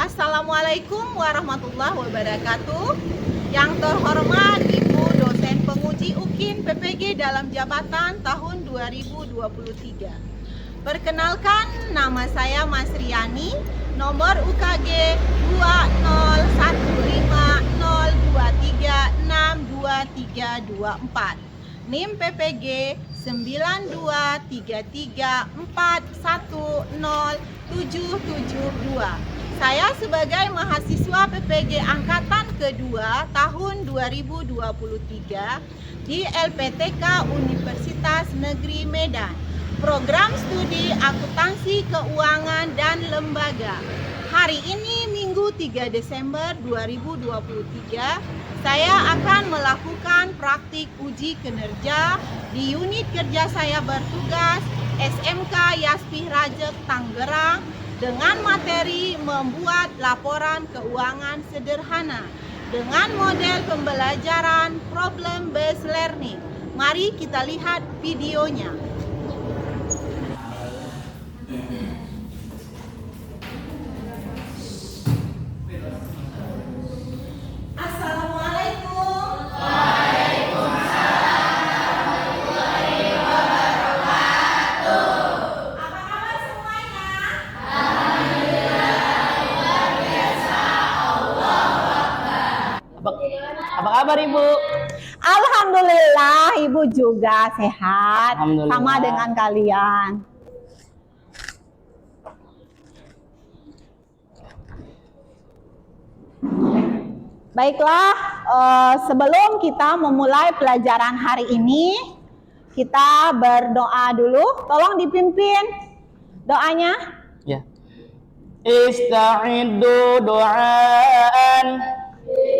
Assalamualaikum warahmatullahi wabarakatuh. Yang terhormat Ibu dosen penguji UKIN PPG dalam jabatan tahun 2023. Perkenalkan, nama saya Mas Riani, nomor UKG 20150236224. NIM PPG 9233410772. Saya sebagai mahasiswa PPG Angkatan Kedua tahun 2023 di LPTK Universitas Negeri Medan, Program Studi Akuntansi Keuangan dan Lembaga. Hari ini Minggu 3 Desember 2023, saya akan melakukan praktik uji kinerja di unit kerja saya bertugas SMK Yaspih Rajek Tangerang dengan materi membuat laporan keuangan sederhana dengan model pembelajaran problem based learning. Mari kita lihat videonya. Apa kabar Ibu? Alhamdulillah, Ibu juga sehat sama dengan kalian. Baiklah, sebelum kita memulai pelajaran hari ini, kita berdoa dulu. Tolong dipimpin doanya. Ya. Ista'iddu doaan.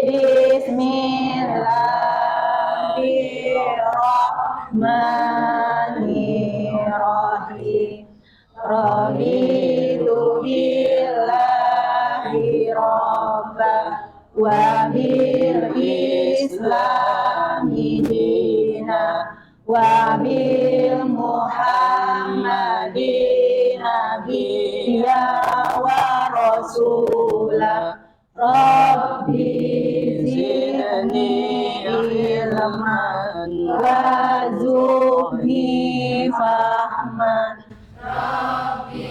Bismillahirrahmanirrahim. Raditu billahi rabban wa bil islami dina wa bil muhammadin nabiyya wa rasulah. Rabbi zidni ilman warzuqni fahman. Rabbi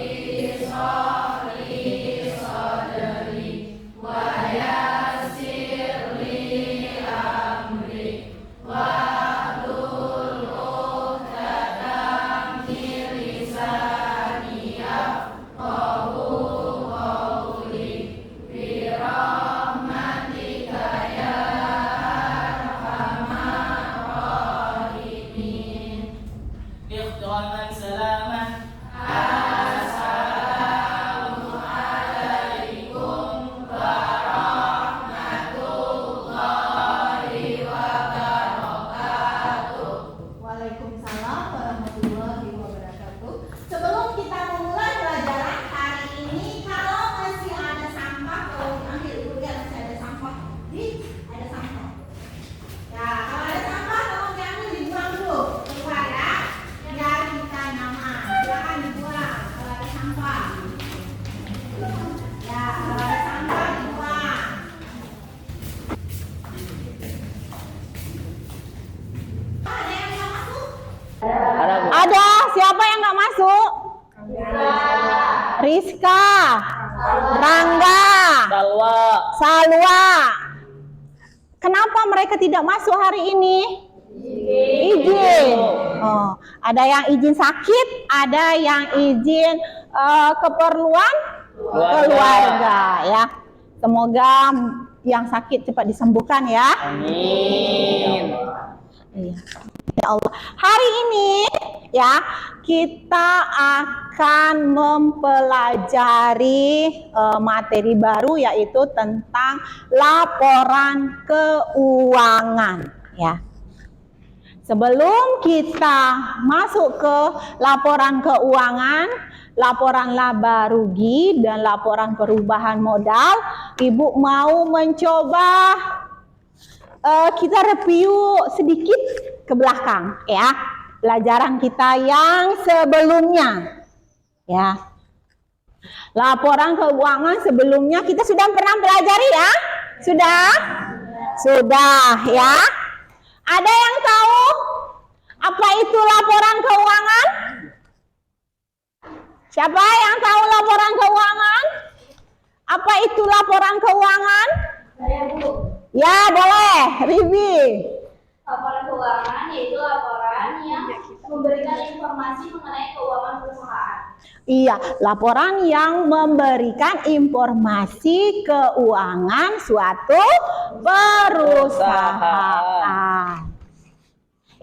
shrahli sadri wa yassir li amri wahlul 'uqdatam min lisani yafqahu qawli. Birahmatika ya arhamar rahimin. Ikhwan salaman. Assalamualaikum warahmatullahi wabarakatuh. Waalaikumsalam warahmatullahi wabarakatuh. Sebelum kita memulai pelajaran hari ini, kalau masih ada sampah, kalau diambil Ibu lihat masih ada sampah. Ada sampah. Ya, kalau ada sampah tolong diambil, dibuang dulu. Keluar ya. Biar kita nyaman. Silakan dibuang kalau ada sampah. Ya, kalau ada sampah dibuang. Ada yang nggak masuk? Ada Bu. Ada, siapa yang nggak masuk? Rizka, Rangga, Salwa. Kenapa mereka tidak masuk hari ini? Izin. Oh, ada yang izin sakit, ada yang izin keperluan keluarga ya. Semoga yang sakit cepat disembuhkan ya. Amin. Iya. Ya Allah. Hari ini ya kita akan mempelajari materi baru, yaitu tentang laporan keuangan ya. Sebelum kita masuk ke laporan keuangan, laporan laba rugi dan laporan perubahan modal, Ibu mau mencoba kita review sedikit ke belakang ya, pelajaran kita yang sebelumnya ya. Laporan keuangan sebelumnya kita sudah pernah pelajari ya? Sudah? Sudah ya. Ada yang tahu apa itu laporan keuangan? Siapa yang tahu laporan keuangan? Apa itu laporan keuangan? Saya Bu. Ya, boleh. Ribi. Laporan keuangan yaitu laporan yang memberikan informasi mengenai keuangan perusahaan. Iya, laporan yang memberikan informasi keuangan suatu perusahaan.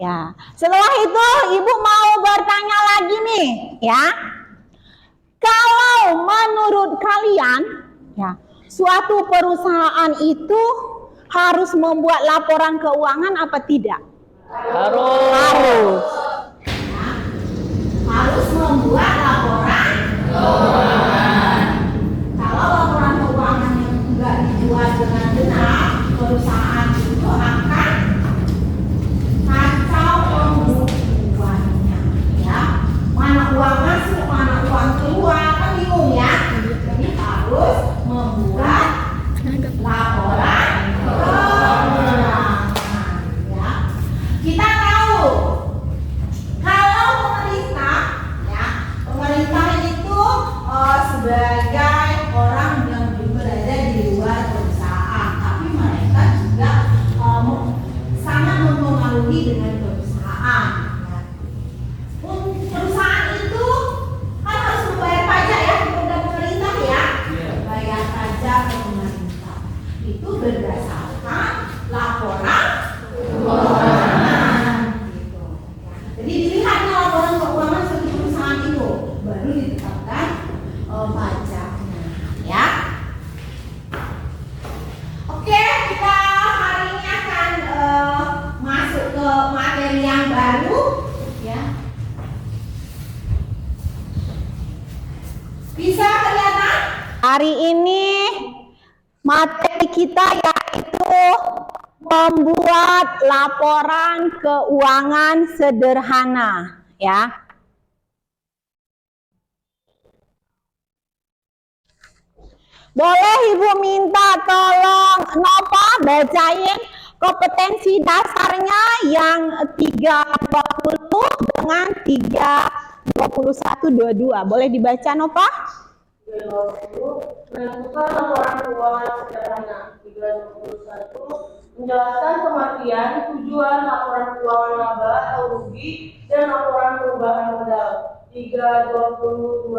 Ya, setelah itu Ibu mau bertanya lagi nih, ya. Kalau menurut kalian, ya, suatu perusahaan itu harus membuat laporan keuangan apa tidak? Harus. Harus membuat laporan keuangan. Kalau laporan keuangan yang enggak dibuat dengan benar, perusahaan itu akan kacau pembukuannya, ya. Mana uang masuk, mana uang keluar, kan bingung ya. Jadi harus membuat laporan keuangan, ya. Kita tahu kalau pemerintah, ya, pemerintah itu sebagai orang yang berada di luar perusahaan, tapi mereka juga sangat mempengaruhi dengan perusahaan. Ya. Perusahaan itu kan harus membayar pajak ya kepada pemerintah ya, bayar pajak ke pemerintah. Itu berdasarkan laporan keuangan. Gitu. Jadi dilihatnya laporan keuangan suatu perusahaan itu, baru ditetapkan pajaknya, ya. Oke, kita hari ini akan masuk ke materi yang baru, ya. Bisa kelihatan? Hari ini materi kita yaitu membuat laporan keuangan sederhana, ya. Boleh Ibu minta tolong Nova bacain kompetensi dasarnya yang 320 dengan 32122. Boleh dibaca Nova? 320 menentukan laporan keuangan sederhana. 321 menjelaskan pengertian, tujuan laporan keuangan laba atau rugi dan laporan perubahan modal. 322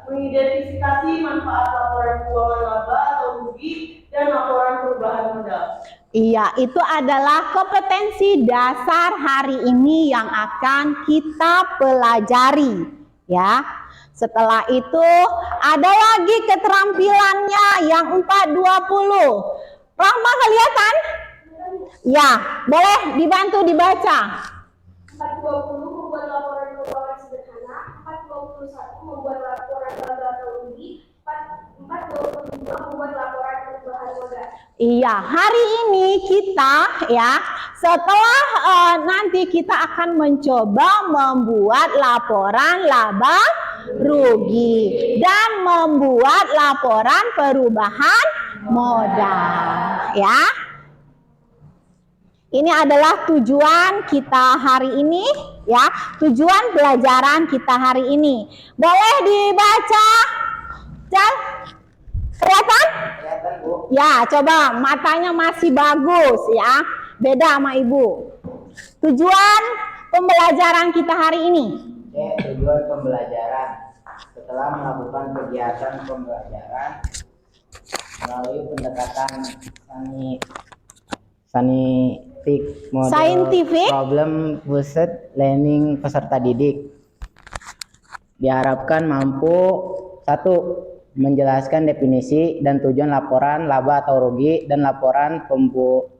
mengidentifikasi manfaat laporan keuangan laba atau rugi dan laporan perubahan modal. Iya, itu adalah kompetensi dasar hari ini yang akan kita pelajari, ya. Setelah itu ada lagi keterampilannya yang 420. Rahma kelihatan? Ya, boleh dibantu dibaca. 420 membuat laporan keuangan sederhana, 421 membuat laporan laba atau rugi, 422 membuat laporan perubahan modal. Iya, hari ini kita ya setelah nanti kita akan mencoba membuat laporan laba rugi dan membuat laporan perubahan modal, ya. Ini adalah tujuan kita hari ini, ya. Tujuan pelajaran kita hari ini. Boleh dibaca? Kelihatan? Kelihatan, Bu. Ya, coba matanya masih bagus ya. Beda sama Ibu. Tujuan pembelajaran kita hari ini. Oke, tujuan pembelajaran. Setelah melakukan kegiatan pembelajaran melalui pendekatan Scientific problem based learning peserta didik diharapkan mampu 1. Menjelaskan definisi dan tujuan laporan laba atau rugi dan laporan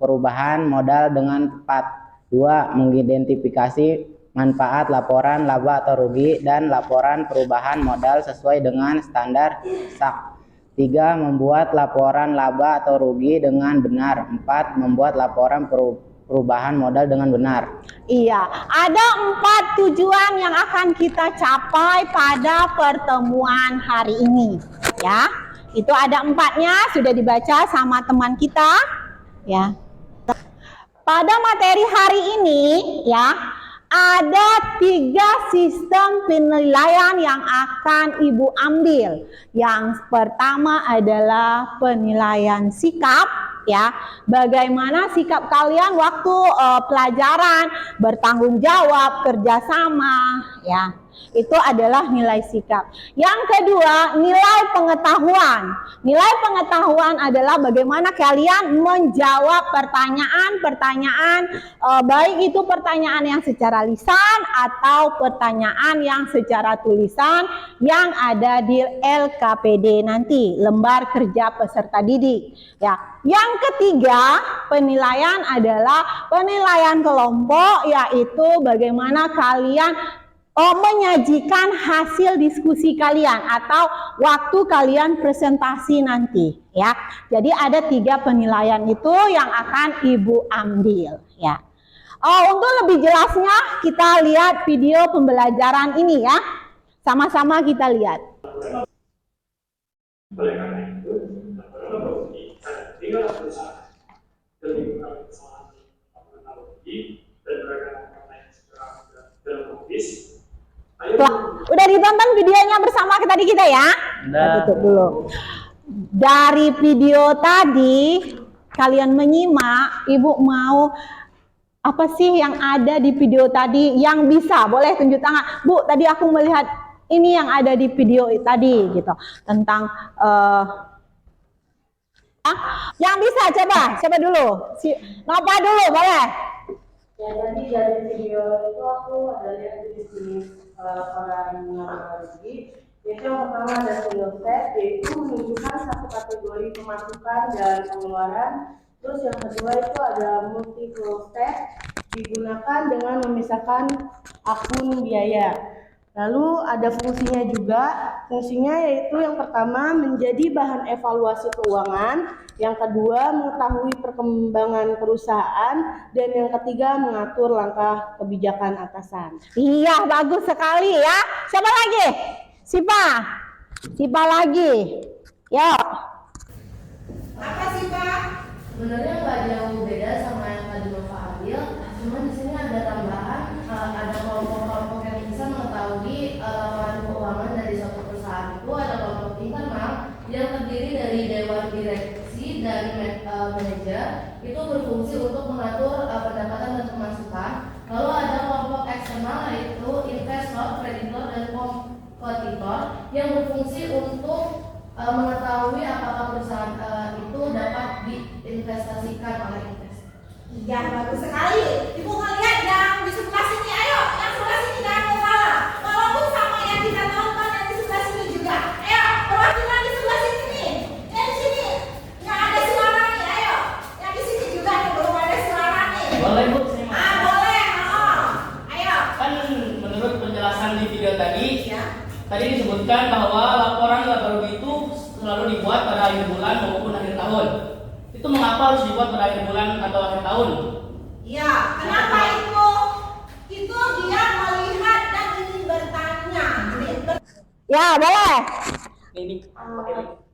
perubahan modal dengan tepat. 2. Mengidentifikasi manfaat laporan laba atau rugi dan laporan perubahan modal sesuai dengan standar SAK. 3. Membuat laporan laba atau rugi dengan benar. 4. Membuat laporan perubahan modal dengan benar. Iya, ada 4 tujuan yang akan kita capai pada pertemuan hari ini. ya. Itu ada 4-nya, sudah dibaca sama teman kita, ya. Pada materi hari ini, ya, ada 3 sistem penilaian yang akan Ibu ambil. Yang pertama adalah penilaian sikap, ya. Bagaimana sikap kalian waktu pelajaran, bertanggung jawab, kerjasama, ya. Itu adalah nilai sikap. Yang kedua, nilai pengetahuan. Nilai pengetahuan adalah bagaimana kalian menjawab pertanyaan-pertanyaan, baik itu pertanyaan yang secara lisan atau pertanyaan yang secara tulisan yang ada di LKPD nanti, lembar kerja peserta didik. Ya. Yang ketiga, penilaian adalah penilaian kelompok, yaitu bagaimana kalian menyajikan hasil diskusi kalian atau waktu kalian presentasi nanti, ya. Jadi ada 3 penilaian itu yang akan Ibu ambil, ya. Untuk lebih jelasnya kita lihat video pembelajaran ini, ya. Sama-sama kita lihat. Oleh karena itu, ada 3 perusahaan dan menggunakan kesalahan teknologi dan mereka menggunakan secara teknologis. Udah ditonton videonya bersama tadi kita ya? Udah. Tutup dulu. Dari video tadi kalian menyimak, Ibu mau apa sih yang ada di video tadi yang bisa? Boleh tunjuk tangan. Bu, tadi aku melihat ini yang ada di video tadi gitu. Tentang yang bisa coba dulu. Ngapa dulu, boleh? Ya, tadi dari video itu aku ada lihat di sini para analogi. Yaitu yang pertama ada single set, yaitu menunjukkan satu kategori pemasukan dan pengeluaran. Terus yang kedua itu ada multiple step, digunakan dengan memisahkan akun biaya. Lalu ada fungsinya juga, fungsinya yaitu yang pertama menjadi bahan evaluasi keuangan, yang kedua mengetahui perkembangan perusahaan, dan yang ketiga mengatur langkah kebijakan atasan. Iya, bagus sekali ya. Siapa lagi? Sipa lagi. Yuk. Apa sih Pak? Sebenarnya nggak jauh beda sama yang tadi Bapak ambil, cuma di sini ada tambahan, ada kelompok-kelompok yang bisa mengetahui laporan keuangan dari suatu perusahaan. Itu ada kelompok internal yang terdiri dari dewan direksi dan manajer, itu berfungsi untuk mengatur pendapatan dan pemasukan. Lalu ada kelompok eksternal yaitu investor, kreditor, dan kompetitor yang berfungsi untuk mengetahui apakah perusahaan itu dapat diinvestasikan oleh investor. Iya, bagus sekali. Ibu ngeliat yang di sebelah sini, ayo, yang sebelah sini jangan mau kalah. Walaupun sama yang kita tonton yang di sebelah sini juga. Ayo, perwakilan di sebelah sini nih. Yang di sini nggak ada suara nih, ayo. Yang di sini juga nih belum ada suara nih. Boleh Bu, Boleh, ayo. Kan menurut penjelasan di video tadi, Ya. tadi disebutkan bahwa laporan laba rugi itu selalu dibuat pada akhir bulan maupun akhir tahun. Itu mengapa harus dibuat pada akhir bulan atau akhir tahun? Iya, kenapa itu? Itu dia melihat dan ingin bertanya. Ya, boleh. Ini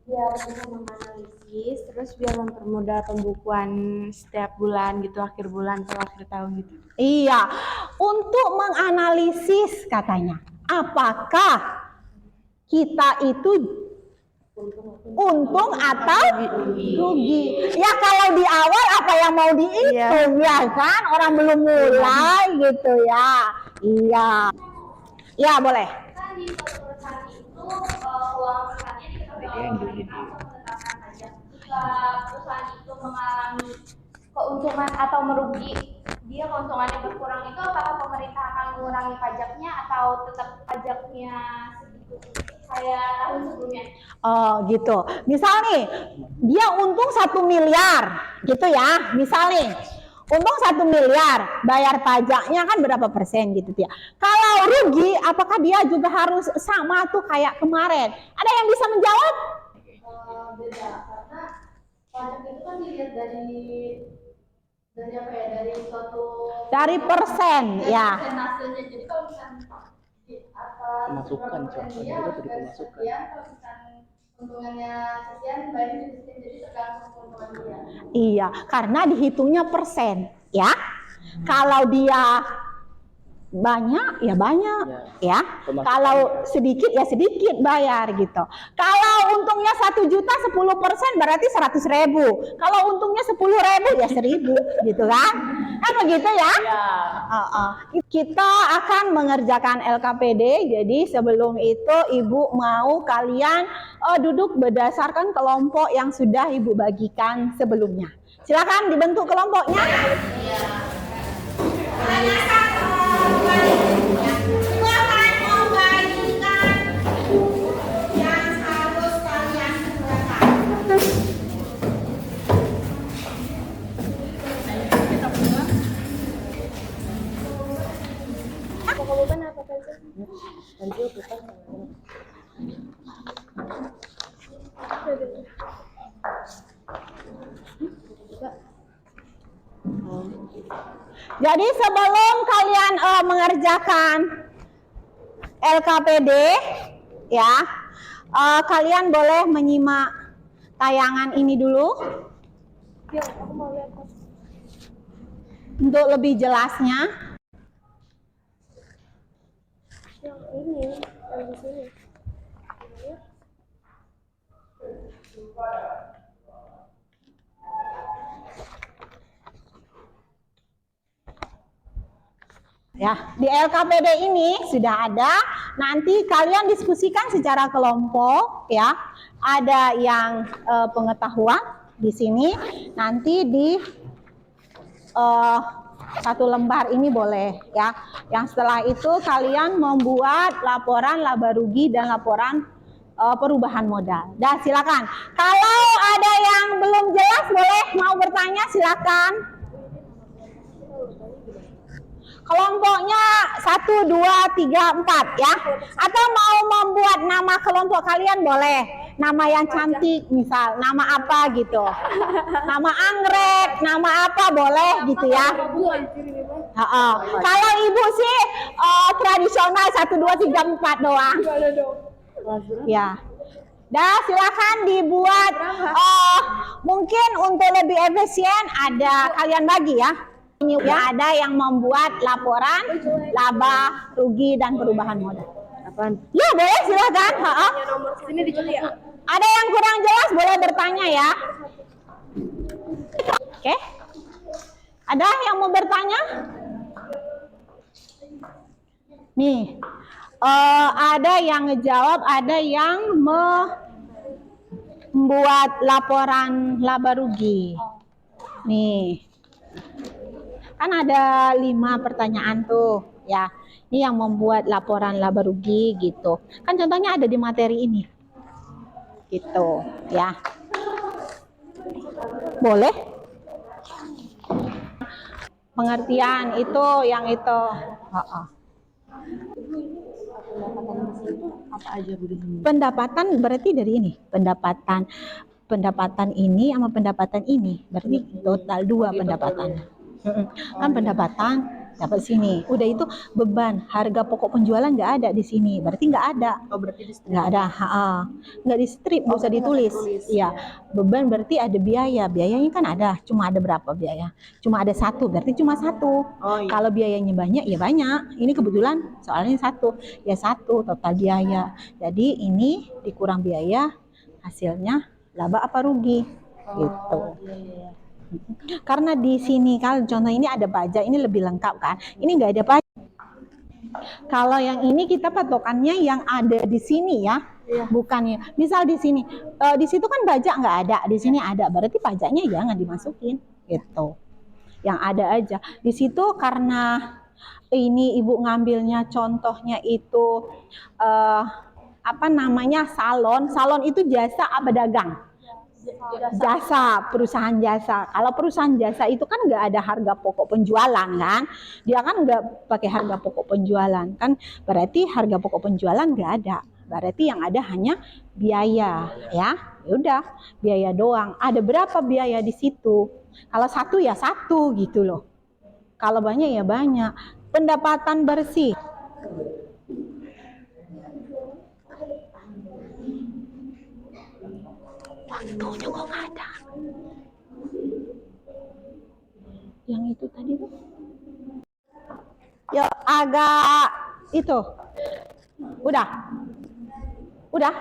Biar bisa menganalisis, terus biar mempermudah pembukuan setiap bulan gitu, akhir bulan atau akhir tahun gitu. Iya, untuk menganalisis katanya, apakah kita itu untung atau rugi? Ya kalau di awal apa yang mau dihitung, ya kan? Orang belum mulai gitu ya. Iya. Ya boleh. Kan di suatu perusahaan itu keuangan perusahaannya diketahui oleh pemerintah untuk menetapkan pajak. Jika perusahaan itu mengalami keuntungan atau merugi, dia keuntungannya berkurang, itu apakah pemerintah akan mengurangi pajaknya atau tetap pajaknya segitu kayak tahun sebelumnya? Oh gitu. Misal nih, dia untung 1 miliar gitu ya. Misal nih, untung 1 miliar, bayar pajaknya kan berapa persen gitu ya. Kalau rugi, apakah dia juga harus sama tuh kayak kemarin? Ada yang bisa menjawab? Beda, karena pajak itu kan dilihat dari apa ya, dari suatu Dari persen, ya. persentasenya. Jadi kalau misalnya di atas Pemasukan, berapa persen Cok. dia Itu harus dari dari pemasukan. sekian, kalau misalnya keuntungannya sekian, bayarnya juga sekian, jadi tergantung keuntungan dia. Iya, karena dihitungnya persen, ya. Kalau dia banyak ya banyak, ya. Kalau sedikit ya sedikit bayar gitu. Kalau untungnya 1 juta 10% berarti 100.000. Kalau untungnya 10.000 ya 1.000 gitu kan? Kan begitu ya? Kita akan mengerjakan LKPD. Jadi sebelum itu Ibu mau kalian duduk berdasarkan kelompok yang sudah Ibu bagikan sebelumnya. Silakan dibentuk kelompoknya. Jadi sebelum kalian mengerjakan LKPD, ya, kalian boleh menyimak tayangan ini dulu. Ya, aku mau lihat. Untuk lebih jelasnya. Yang ini, yang di sini. Ya, di LKPD ini sudah ada. Nanti kalian diskusikan secara kelompok, ya. Ada yang pengetahuan di sini. Nanti di satu lembar ini boleh, ya. Yang setelah itu kalian membuat laporan laba rugi dan laporan perubahan modal. Dah, silakan. Kalau ada yang belum jelas boleh mau bertanya, silakan. Kelompoknya 1, 2, 3, 4 ya. Atau mau membuat nama kelompok kalian boleh. Nama yang cantik misal, nama apa gitu. Nama anggrek, nama apa boleh gitu ya. Kalau Ibu sih tradisional 1, 2, 3, 4 doang. Ya. Dah, silakan dibuat. Mungkin untuk lebih efisien ada kalian bagi ya. Ini ya, ada yang membuat laporan laba, rugi dan perubahan modal. Apaan? Ya, boleh silakan. Sini dicoba ya. Ada yang kurang jelas boleh bertanya ya. Oke. Ada yang mau bertanya? Nih. Ada yang ngejawab, ada yang membuat laporan laba rugi. Nih. Kan ada 5 pertanyaan tuh, ya. Ini yang membuat laporan laba rugi gitu. Kan contohnya ada di materi ini. Gitu, ya. Boleh? Pengertian itu yang itu. Pendapatan berarti dari ini. Pendapatan ini sama pendapatan ini. Berarti total 2 pendapatan. Kan pendapatan dapat sini. Udah itu beban harga pokok penjualan nggak ada di sini. Berarti nggak ada. Oh, berarti nggak ada. Nggak di strip, nggak usah ditulis. Iya. Beban berarti ada biaya. Biayanya kan ada. Cuma ada berapa biaya? Cuma ada 1. Berarti cuma 1. Oh, iya. Kalau biayanya banyak ya banyak. Ini kebetulan soalnya 1. Ya 1 total biaya. Jadi ini dikurang biaya, hasilnya laba apa rugi? Gitu. Iya. Karena di sini kalau contoh ini ada pajak, ini lebih lengkap kan. Ini nggak ada pajak. Kalau yang ini kita patokannya yang ada di sini ya, bukannya. Misal di sini, di situ kan pajak nggak ada, di sini ada. Berarti pajaknya jangan dimasukin, gitu. Yang ada aja. Di situ karena ini Ibu ngambilnya contohnya itu apa namanya salon. Salon itu jasa apa dagang? Jasa, perusahaan jasa. Kalau perusahaan jasa itu kan nggak ada harga pokok penjualan kan, dia kan nggak pakai harga pokok penjualan kan, berarti harga pokok penjualan nggak ada, berarti yang ada hanya biaya ya. Udah biaya doang. Ada berapa biaya di situ? Kalau 1 ya 1 gitu loh, kalau banyak ya banyak. Pendapatan bersih. Waktunya kok nggak ada. Yang itu tadi tuh. Yuk, agak itu. Udah. Udah.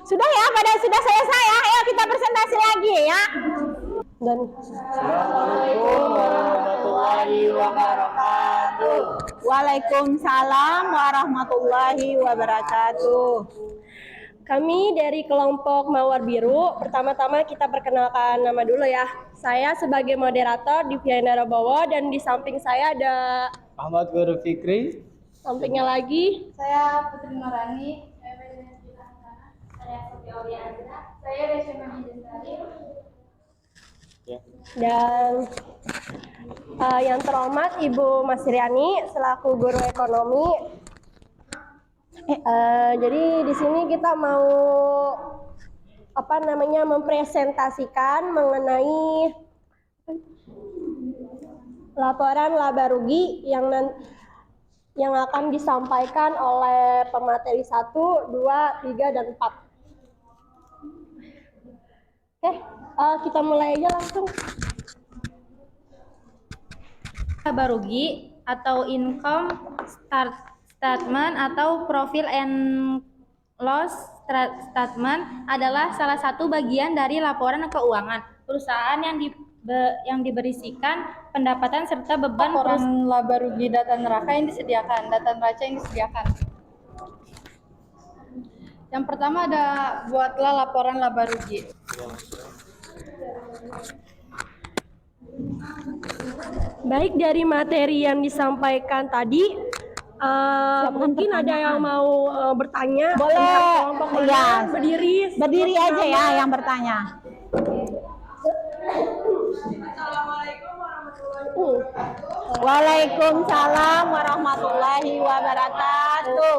Sudah ya, pada sudah selesai ya. Ayo kita presentasi lagi ya. Dan Assalamualaikum warahmatullahi wabarakatuh. Waalaikumsalam warahmatullahi wabarakatuh. Kami dari kelompok Mawar Biru, pertama-tama kita perkenalkan nama dulu ya. Saya sebagai moderator Diviana Rabowo dan di samping saya ada Ahmad Guru Fikri. sampingnya lagi Saya Putri Nurani, saya Sophia Oliana, saya Reshma Hindari. dan yang terhormat Ibu Mas Riani selaku guru ekonomi. Jadi di sini kita mau mempresentasikan mengenai laporan laba rugi yang akan disampaikan oleh pemateri 1, 2, 3, dan 4. Kita mulai aja langsung. Laba rugi atau income statement atau profit and loss statement adalah salah satu bagian dari laporan keuangan perusahaan yang diberisikan pendapatan serta beban laporan laba rugi data neraca yang disediakan. Yang pertama ada buatlah laporan laba rugi. Baik, dari materi yang disampaikan tadi, mungkin ada yang mau bertanya. Boleh. Ya. Berdiri aja ya yang bertanya. Waalaikumsalam warahmatullahi wabarakatuh.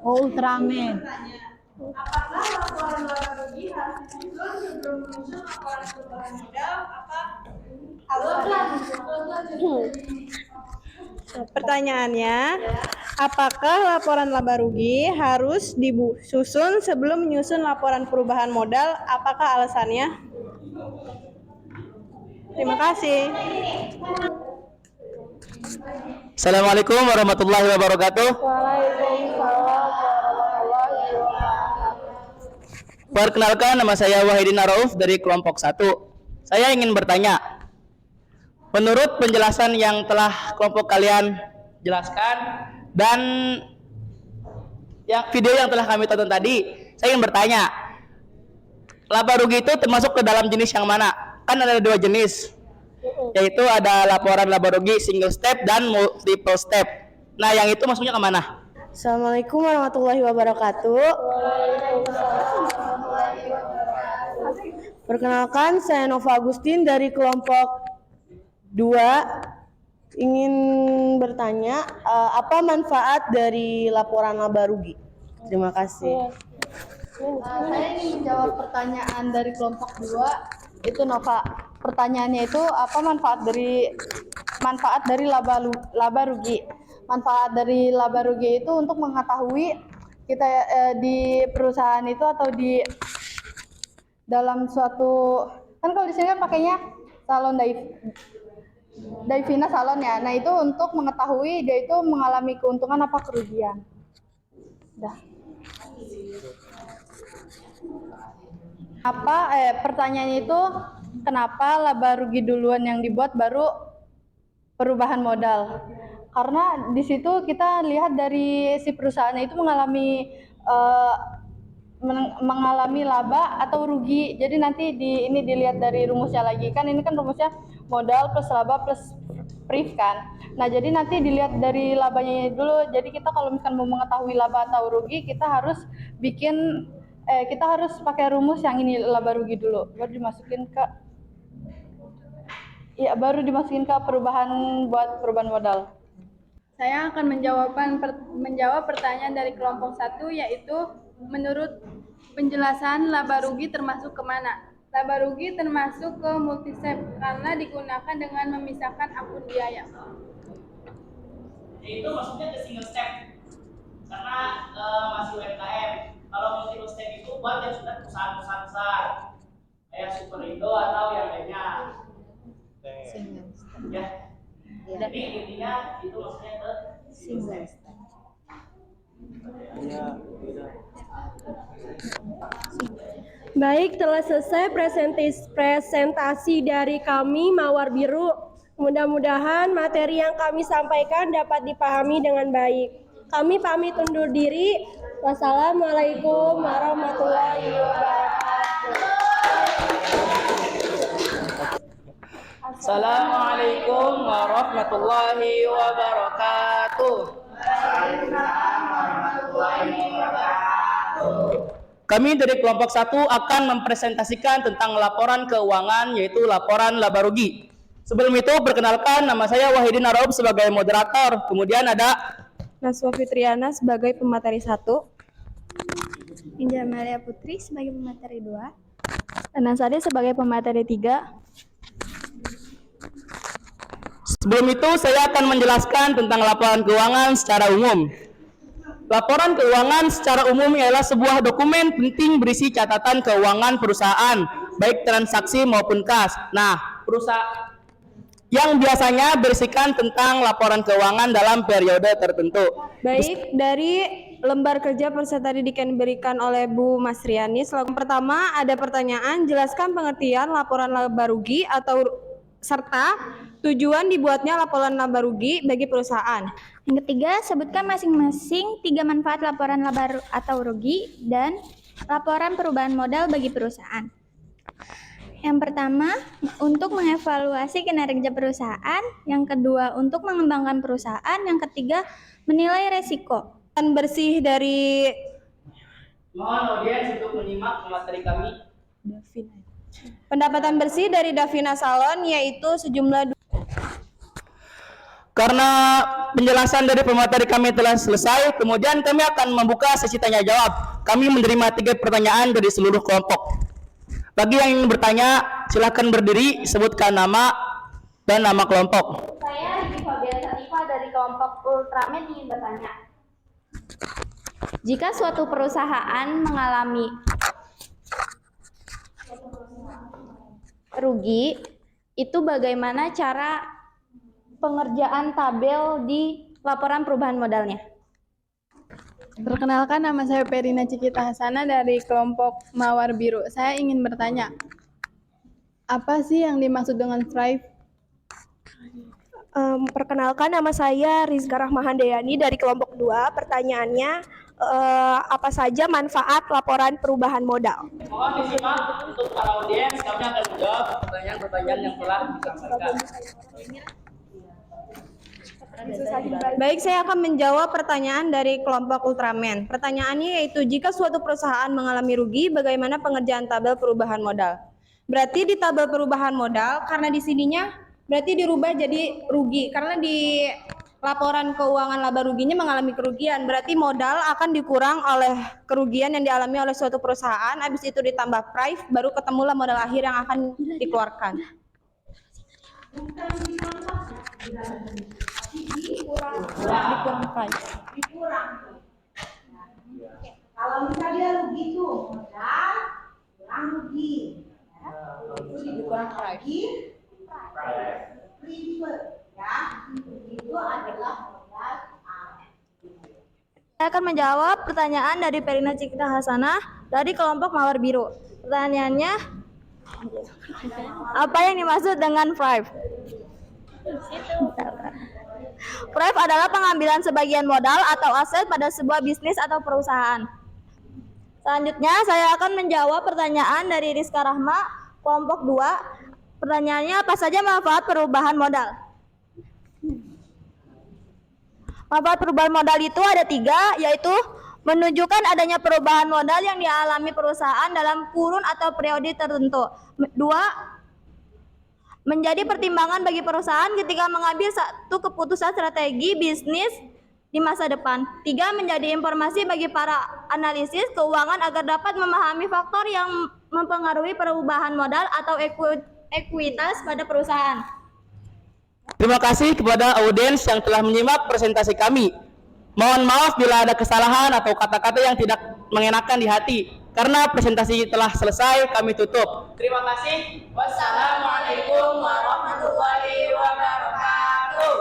Ultraman. Apakah laporan laba rugi harus disusun sebelum menyusun laporan perubahan modal? Pertanyaannya, apakah laporan laba rugi harus disusun sebelum menyusun laporan perubahan modal? Apakah alasannya? Terima kasih. Assalamualaikum warahmatullahi wabarakatuh. Perkenalkan, nama saya Wahidin Arauf dari kelompok 1. Saya ingin bertanya, menurut penjelasan yang telah kelompok kalian jelaskan dan video yang telah kami tonton tadi, saya ingin bertanya, laba rugi itu termasuk ke dalam jenis yang mana? Kan ada 2 jenis, yaitu ada laporan laba rugi single step dan multiple step. Nah, yang itu masuknya ke mana? Assalamualaikum warahmatullahi wabarakatuh. Perkenalkan, saya Nova Agustin dari kelompok 2. Ingin bertanya, apa manfaat dari laporan laba rugi? Terima kasih. Saya ingin menjawab pertanyaan dari kelompok 2. Itu Nova. Pertanyaannya itu apa manfaat dari laba rugi? Manfaat dari laba rugi itu untuk mengetahui kita di perusahaan itu atau di dalam suatu, kan kalau di sini kan pakainya salon Divina salon ya. Nah, itu untuk mengetahui dia itu mengalami keuntungan apa kerugian. Pertanyaannya itu kenapa laba rugi duluan yang dibuat baru perubahan modal? Karena di situ kita lihat dari si perusahaannya itu mengalami laba atau rugi. Jadi nanti ini dilihat dari rumusnya lagi. Kan ini kan rumusnya modal plus laba plus priv kan. Nah, jadi nanti dilihat dari labanya dulu. Jadi kita kalau misalkan mau mengetahui laba atau rugi, kita harus pakai rumus yang ini laba rugi dulu. Baru dimasukin ke buat perubahan modal. Saya akan menjawab pertanyaan dari kelompok 1, yaitu menurut penjelasan laba rugi termasuk kemana? Laba rugi termasuk ke multi-step karena digunakan dengan memisahkan akun biaya. Itu maksudnya ke single step. Baik, telah selesai presentasi dari kami Mawar Biru. Mudah-mudahan materi yang kami sampaikan dapat dipahami dengan baik. Kami pamit undur diri. Wassalamualaikum warahmatullahi wabarakatuh. Assalamualaikum warahmatullahi wabarakatuh. Kami dari kelompok 1 akan mempresentasikan tentang laporan keuangan, yaitu laporan laba rugi. Sebelum itu, perkenalkan, nama saya Wahidin Araub sebagai moderator. Kemudian ada Naswa Fitriana sebagai pemateri 1. Indah Maria Putri sebagai pemateri 2. Anasari sebagai pemateri 3. Sebelum itu, saya akan menjelaskan tentang laporan keuangan secara umum. Laporan keuangan secara umum ialah sebuah dokumen penting berisi catatan keuangan perusahaan, baik transaksi maupun kas. Nah, perusahaan yang biasanya berisikan tentang laporan keuangan dalam periode tertentu. Baik, dari lembar kerja peserta didik yang diberikan oleh Bu Masriani. Yang pertama, ada pertanyaan, jelaskan pengertian laporan laba rugi atau serta tujuan dibuatnya laporan laba rugi bagi perusahaan. Yang ketiga, sebutkan masing-masing 3 manfaat laporan laba atau rugi dan laporan perubahan modal bagi perusahaan. Yang pertama, untuk mengevaluasi kinerja perusahaan. Yang kedua, untuk mengembangkan perusahaan. Yang ketiga, menilai resiko. Dan bersih dari Mohon audiens untuk menyimak materi kami. pendapatan bersih dari Davina Salon yaitu sejumlah. Karena penjelasan dari pemateri kami telah selesai, kemudian kami akan membuka sesi tanya jawab. Kami menerima 3 pertanyaan dari seluruh kelompok. Bagi yang ingin bertanya, silakan berdiri, sebutkan nama dan nama kelompok. Saya Riki Fabian Sanifa dari kelompok Ultraman ingin bertanya. Jika suatu perusahaan mengalami rugi, itu bagaimana cara pengerjaan tabel di laporan perubahan modalnya? Perkenalkan, nama saya Perina Cikita Hasana dari kelompok Mawar Biru. Saya ingin bertanya, apa sih yang dimaksud dengan thrive? Perkenalkan, nama saya Rizka Rahmahandayani dari kelompok 2. Pertanyaannya, apa saja manfaat laporan perubahan modal? Mohon disimak untuk para audiens, kami akan menjawab pertanyaan-pertanyaan yang telah disampaikan. Baik, saya akan menjawab pertanyaan dari kelompok Ultraman. Pertanyaannya yaitu, jika suatu perusahaan mengalami rugi, bagaimana pengerjaan tabel perubahan modal? Berarti di tabel perubahan modal, karena di sininya berarti dirubah jadi rugi. Karena di laporan keuangan laba ruginya mengalami kerugian, berarti modal akan dikurang oleh kerugian yang dialami oleh suatu perusahaan, habis itu ditambah price, baru ketemulah modal akhir yang akan dikeluarkan. Dikurang price. Kalau misalnya rugi tuh modal kurang rugi, Dikurang price. prefer ya, itu adalah modal A. Saya akan menjawab pertanyaan dari Perina Cikita Hasanah dari kelompok Mawar Biru. Pertanyaannya, apa yang dimaksud dengan thrive? Thrive adalah pengambilan sebagian modal atau aset pada sebuah bisnis atau perusahaan. Selanjutnya, saya akan menjawab pertanyaan dari Rizka Rahma, kelompok 2. Pertanyaannya, apa saja manfaat perubahan modal? Manfaat perubahan modal itu ada 3, yaitu menunjukkan adanya perubahan modal yang dialami perusahaan dalam kurun atau periode tertentu. 2, menjadi pertimbangan bagi perusahaan ketika mengambil satu keputusan strategi bisnis di masa depan. 3, menjadi informasi bagi para analisis keuangan agar dapat memahami faktor yang mempengaruhi perubahan modal atau ekuitas pada perusahaan. Terima kasih kepada audiens yang telah menyimak presentasi kami. Mohon maaf bila ada kesalahan atau kata-kata yang tidak mengenakan di hati. Karena presentasi telah selesai, kami tutup. Terima kasih. Wassalamualaikum warahmatullahi wabarakatuh.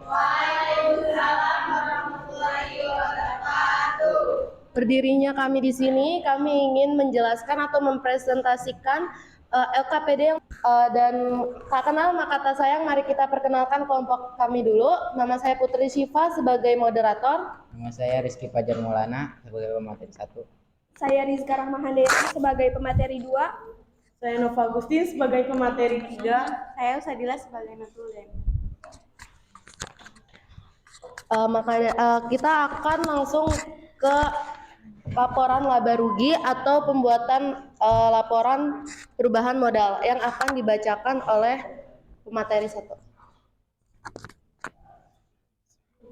Waalaikumsalam warahmatullahi wabarakatuh. berdirinya kami di sini, kami ingin menjelaskan atau mempresentasikan LKPD dan tak kenal maka tak sayang, mari kita perkenalkan kelompok kami dulu. Nama saya Putri Syifa sebagai moderator. Nama saya Rizky Fajar Maulana sebagai pemateri 1. Saya Rizka Rahmahandayani sebagai pemateri 2. Saya Nova Agustin sebagai pemateri 3. Saya Usadila sebagai natulen. Kita akan langsung ke laporan laba rugi atau pembuatan laporan perubahan modal yang akan dibacakan oleh pemateri 1.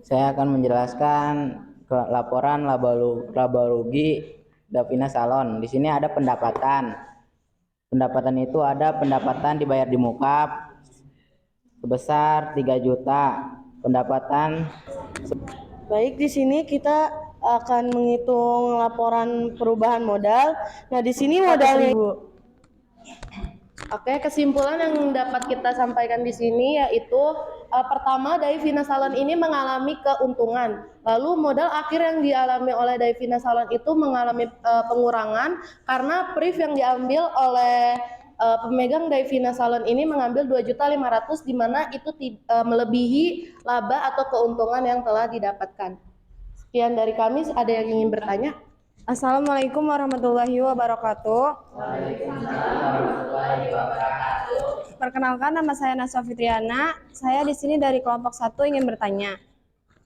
Saya akan menjelaskan laporan laba rugi Davina Salon. Di sini ada pendapatan. Pendapatan itu ada pendapatan dibayar di mukab sebesar 3 juta. Pendapatan. Baik, di sini kita akan menghitung laporan perubahan modal. Nah, di sini modalnya. Oke, kesimpulan yang dapat kita sampaikan di sini yaitu pertama, Davina Salon ini mengalami keuntungan. Lalu modal akhir yang dialami oleh Davina Salon itu mengalami pengurangan karena priv yang diambil oleh pemegang Davina Salon ini mengambil 2.500.000 di mana itu melebihi laba atau keuntungan yang telah didapatkan. Sekian dari kami, ada yang ingin bertanya? Assalamualaikum warahmatullahi wabarakatuh. Perkenalkan, nama saya Naswa Fitriana. Saya di sini dari kelompok 1 ingin bertanya.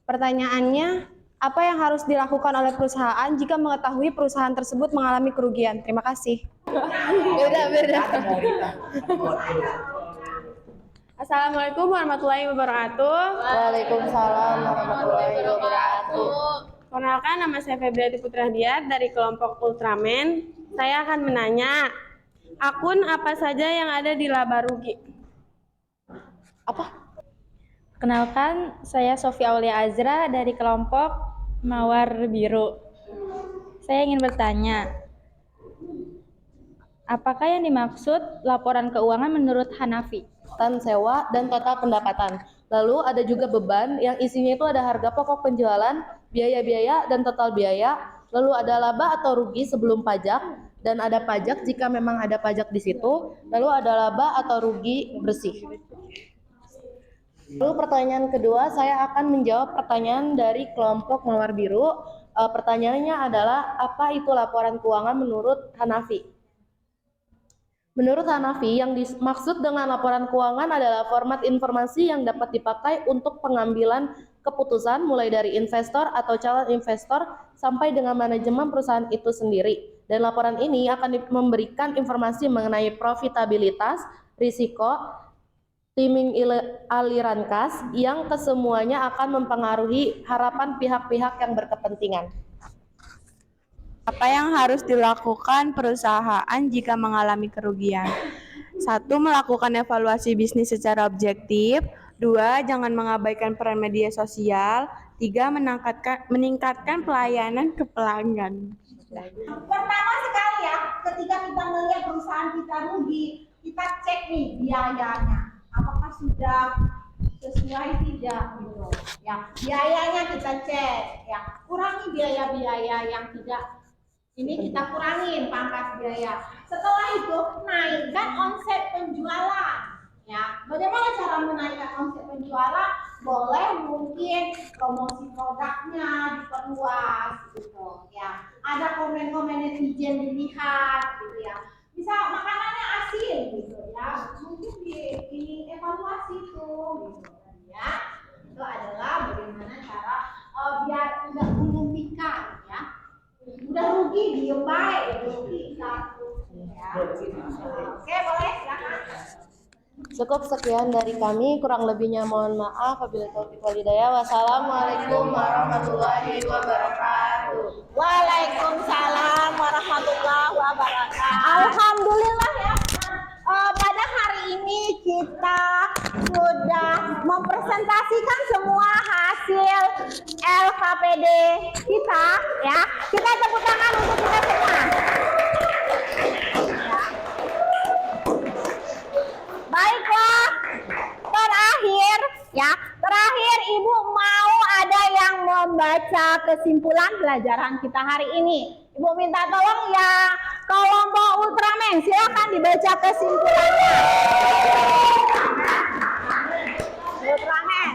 Pertanyaannya, apa yang harus dilakukan oleh perusahaan jika mengetahui perusahaan tersebut mengalami kerugian? Terima kasih. Beda. Assalamualaikum warahmatullahi wabarakatuh. Waalaikumsalam warahmatullahi wabarakatuh. Perkenalkan, nama saya Febriati Putrahdiat dari kelompok Ultraman. Saya akan menanya, akun apa saja yang ada di laba rugi? Apa? Perkenalkan, saya Sofia Aulia Azra dari kelompok Mawar Biru. Saya ingin bertanya, apakah yang dimaksud laporan keuangan menurut Hanafi? Sewa dan total pendapatan. Lalu ada juga beban yang isinya itu ada harga pokok penjualan, biaya-biaya dan total biaya. Lalu ada laba atau rugi sebelum pajak dan ada pajak jika memang ada pajak di situ. Lalu ada laba atau rugi bersih. Lalu pertanyaan kedua, saya akan menjawab pertanyaan dari kelompok Mawar Biru. Pertanyaannya adalah, apa itu laporan keuangan menurut Hanafi? Menurut Hanafi, yang dimaksud dengan laporan keuangan adalah format informasi yang dapat dipakai untuk pengambilan keputusan mulai dari investor atau calon investor sampai dengan manajemen perusahaan itu sendiri. Dan laporan ini akan memberikan informasi mengenai profitabilitas, risiko, timing aliran kas yang kesemuanya akan mempengaruhi harapan pihak-pihak yang berkepentingan. Apa yang harus dilakukan perusahaan jika mengalami kerugian? 1. Melakukan evaluasi bisnis secara objektif. 2. Jangan mengabaikan peran media sosial. 3. Meningkatkan pelayanan ke pelanggan. Pertama sekali ya, ketika kita melihat perusahaan kita rugi, kita cek nih biayanya, apakah sudah sesuai tidak gitu. Ya, biayanya kita cek, ya kurangi biaya-biaya yang tidak. Ini kita kurangin pangkas biaya. Setelah itu naikkan omset penjualan. Ya, bagaimana cara menaikkan omset penjualan? Boleh mungkin promosi produknya diperluas gitu ya. Ada komen-komen netizen dilihat gitu ya. Bisa makanannya asin gitu ya. Mungkin di evaluasi itu gitu kan ya. Itu adalah bagaimana cara biar tidak menumpikan ya. Udah rugi diem baik, rugi satu ya. Oke, boleh silakan. Cukup sekian dari kami, kurang lebihnya mohon maaf. Wabillahi taufiq wal hidayah. Wassalamualaikum warahmatullahi wabarakatuh. Waalaikumsalam warahmatullahi wabarakatuh. Alhamdulillah ya. Pada hari ini kita sudah mempresentasikan semua hasil LKPD kita ya. Kita tepuk tangan untuk kita semua. Baiklah, terakhir ya, Ibu mau ada yang membaca kesimpulan pelajaran kita hari ini. Ibu minta tolong ya, kelompok Ultraman, silakan dibaca kesimpulannya. Ultraman.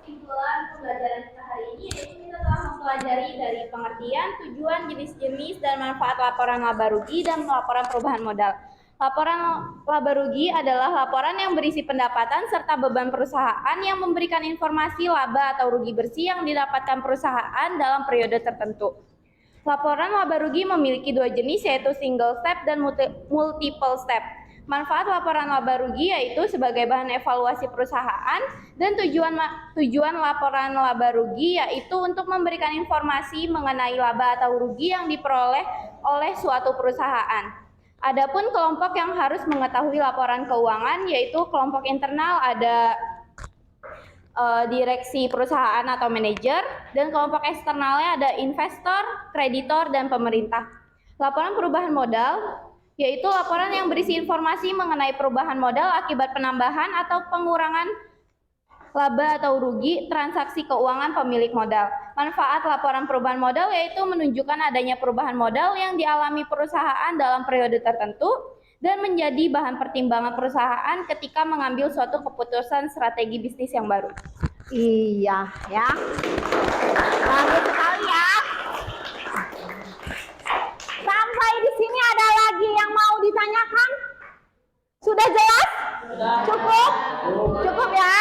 Kesimpulan pembelajaran kita hari ini yaitu kita telah mempelajari dari pengertian, tujuan, jenis-jenis, dan manfaat laporan laba rugi dan laporan perubahan modal. Laporan laba rugi adalah laporan yang berisi pendapatan serta beban perusahaan yang memberikan informasi laba atau rugi bersih yang didapatkan perusahaan dalam periode tertentu. Laporan laba rugi memiliki dua jenis, yaitu single step dan multiple step. Manfaat laporan laba rugi yaitu sebagai bahan evaluasi perusahaan, dan tujuan laporan laba rugi yaitu untuk memberikan informasi mengenai laba atau rugi yang diperoleh oleh suatu perusahaan. Adapun kelompok yang harus mengetahui laporan keuangan yaitu kelompok internal, ada direksi perusahaan atau manajer, dan kelompok eksternalnya ada investor, kreditor, dan pemerintah. Laporan perubahan modal yaitu laporan yang berisi informasi mengenai perubahan modal akibat penambahan atau pengurangan laba atau rugi transaksi keuangan pemilik modal. Manfaat laporan perubahan modal yaitu menunjukkan adanya perubahan modal yang dialami perusahaan dalam periode tertentu dan menjadi bahan pertimbangan perusahaan ketika mengambil suatu keputusan strategi bisnis yang baru. Iya, ya. Bagus sekali ya. Sampai di sini ada lagi yang mau ditanyakan? Sudah jelas? Cukup? Cukup ya?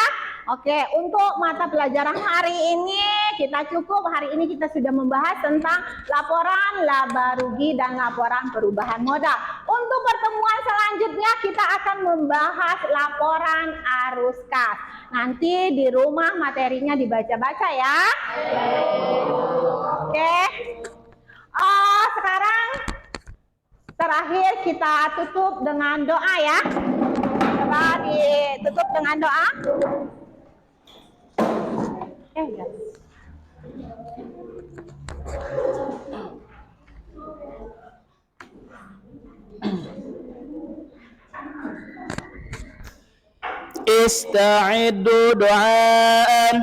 Oke, untuk mata pelajaran hari ini kita cukup. Hari ini kita sudah membahas tentang laporan laba rugi dan laporan perubahan modal. Untuk pertemuan selanjutnya kita akan membahas laporan arus kas. Nanti di rumah materinya dibaca-baca ya. Oke. Sekarang terakhir kita tutup dengan doa ya. Coba ditutup dengan doa. Ista'iddu du'aan.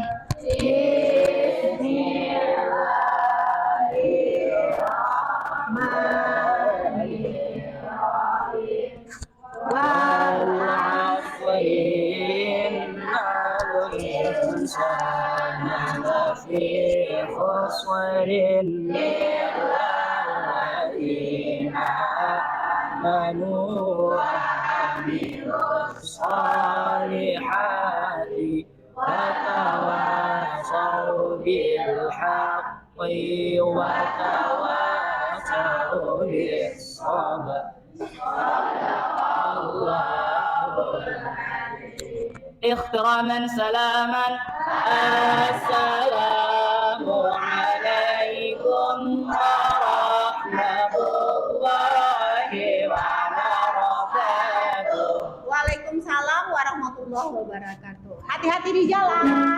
وتواصوا بالحق وتواصوا بالصبر. اختراما سلاما. السلام عليكم ورحمة الله وبركاته. Waalaikumsalam warahmatullahi wabarakatuh. Hati-hati di jalan.